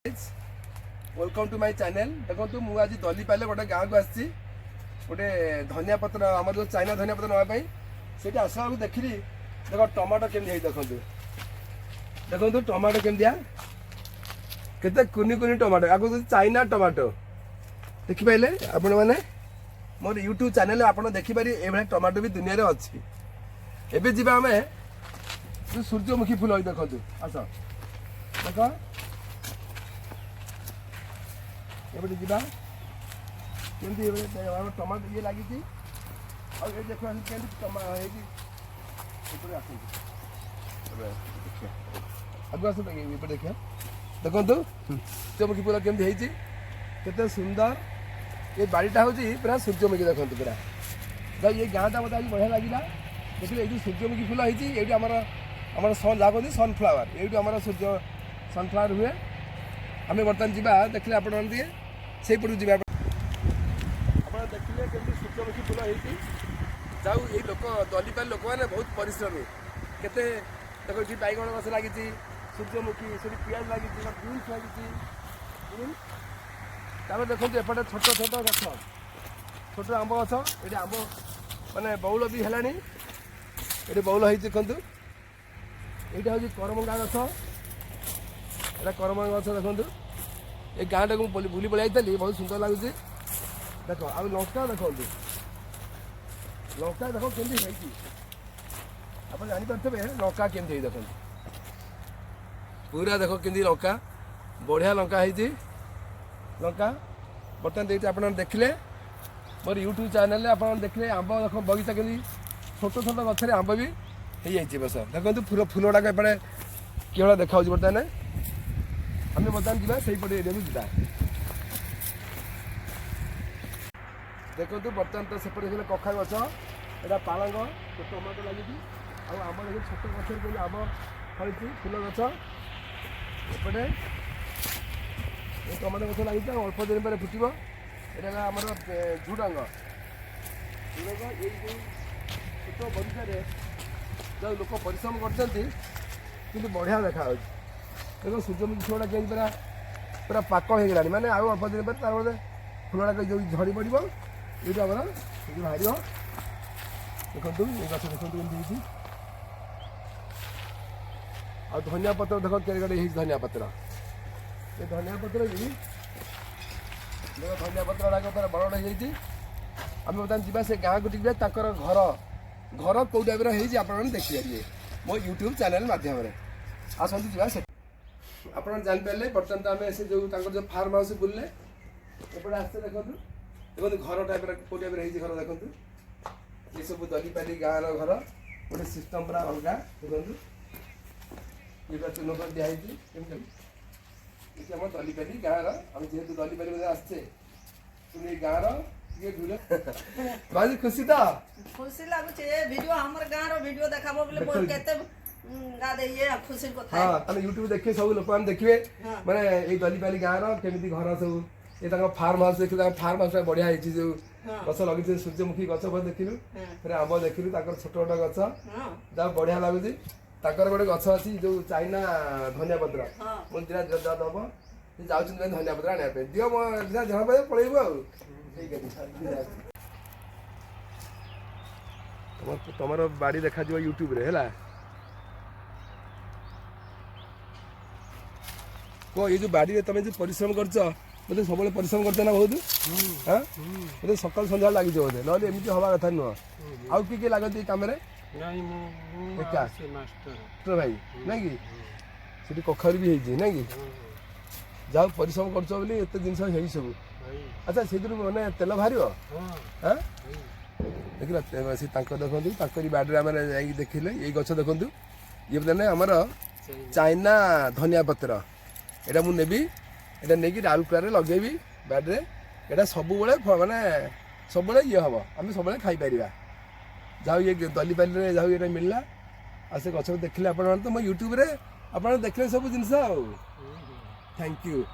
Welcome to my channel. देखो मुझे आज दली पाले गोटे गाँव को आसी गोटे धनिया पत्र आम जो चाइना धनिया पत्र नापी से आसला देखी देख टमाटो केमी देखो देखो टमाटो केमिया केते कुनी कुनी टमाटो आगे चाइना टमाटो देखिपारे आपण मैंने मोर यूट्यूब चैनल आप देखिपारे ये टमाटो भी दुनिया रे अच्छी एबे जीवा आम सूर्यमुखी फूल देखो आस देख एबे जीवा केमती टमाटो ये लगी देख आगे आस देखिए देखो सूर्यमुखी फूल केमती केते सुंदर ये बाड़ीटा हूँ पूरा सूर्यमुखी देखो पूरा ये गाँटा मतलब आज बढ़िया लगे देखिए ये सूर्यमुखी फूल होती ये आम सन जहाँ कहते सनफ्लावर ये आम सूर्य सनफ्लावर हुए आम बर्तमान जा देखिए आप से पटू जा देखिए केमती सूर्यमुखी फूल होती जाऊ ये लोक दलीपाल लोक मैंने बहुत परिश्रमी केते देखो ये बैगण गछ लगी सूर्यमुखी से पियाज लगी बीन्स लगी देखो एपटे छोट छोट गछ छोट आंब गछ ये आंब माने बौल भी है ये बौल हो देखु यहाँ हूँ करमंगा गछ ये करमंगा गछ देखो ये गाँटा को बुली पलि आई बहुत सुंदर लगुच देख आ लंका देखो लंका देख केमती आप जानीपे लंका केमती देखो पूरा देख केमती लंका बढ़िया लंका है लंका बर्तमान देखिए आप देखिले मोर यूट्यूब चैनल आप देखिले आंब देख बगीचा के छोट छोट गचर आंब भी हो जाए बस देखो फूल फूल गुड़ाक एपटे कि देखा बर्तमान आम बर्तमान जा से एरिया को जा देखो बर्तमान तो सेपटे देखिए कखा गछ यहाँ पालंग टमाटो लगी आम देखिए छोट गचर आम फड़ी फूल गछ एपटे टमाटो गछ लगी अल्प दिन पर फुटब यहाँ आम झुडंग ये छोट बगीचे जो लोक परिश्रम कर बढ़िया देखा देखो सूर्यमुखी फूलटा के पूरा पूरा पाकल हो गलानी माने आउ अल्प दिन पर तार बोले फूलटा जो झड़ी पड़ो ये बाहर देखो ये गछ देखो केमती आ धनिया पत्र देख के धनिया पत्र ये धनिया पत्र भी देख धनिया पत्र गुड़ाक पूरा बड़ बड़ हो आम बर्तमान जा से गाँव को टिके घर घर कौ टाइप आप देखिए मो यूट्यूब चैनल मध्यम आसती जा आप जापारे बर्तमान तो आम से जो फार्म हाउस बुलले एपटे आसते देखो देखो घर टाइप कौ टाइप घर देखो ये सब दलीपाली गाँव घर गोटे सिस्टम पूरा अलग देखो ये पूरा चून कर दिखाई आम दलीपाली गाँव आम जेहतु दलीपाली आसचे तुम गाँव ये भाई खुशी तो खुशी लागुचे वीडियो हमर गाँव रो वीडियो देखाबो बोले बहुत केते गादे ये खुशी को था हां तने YouTube देखे सब लोग हम देखिबे माने ए दलीपाली गाँव रो केमिति घर सब ये ताका फार्म हाउस देखिला फार्म हाउस बढ़िया है जो गछ लगी सूर्यमुखी गछ पर देखिलु फिर आंब देखिलु ताकर छोट छोट गछ जा बढ़िया लागुची ताकर गोटे गछ अछि जो चाइना धनिया पत्र मंदिरा जा दबो जाउछ धनिया पत्र आने पे दियो म जहा पे पळेबो आ तुम बाड़ी देखा यूट्यूब रे है को ये जो बाड़ी रे तुम जो परिश्रम कर मतलब सब परिश्रम करते ना बहुत हाँ मतलब सकाल सन्ध्या लगी बोधे ना एमती हवा कथा नुह आउ किए लगती कम भाई ना कि सीटी कखार भी होती ना कि जहाँ परिश्रम कर जिन सब अच्छा से मैंने तेल बाहर हाँ देखिए देखो बाड़ी आम देखिले ये गच देखु ये मैंने आमर चाइना धनिया पत्र यहाँ मुझे नेबी यहाँ नहीं राउरकेला लगे बाड़ी यहाँ सब माने सब ये हम आम सब खाईपर जहाँ ये दलीपाली जहाँ ये मिलला आ से गच देखिले आप तो मो यूट्यूब आप देखिले सब जिन थैंक यू।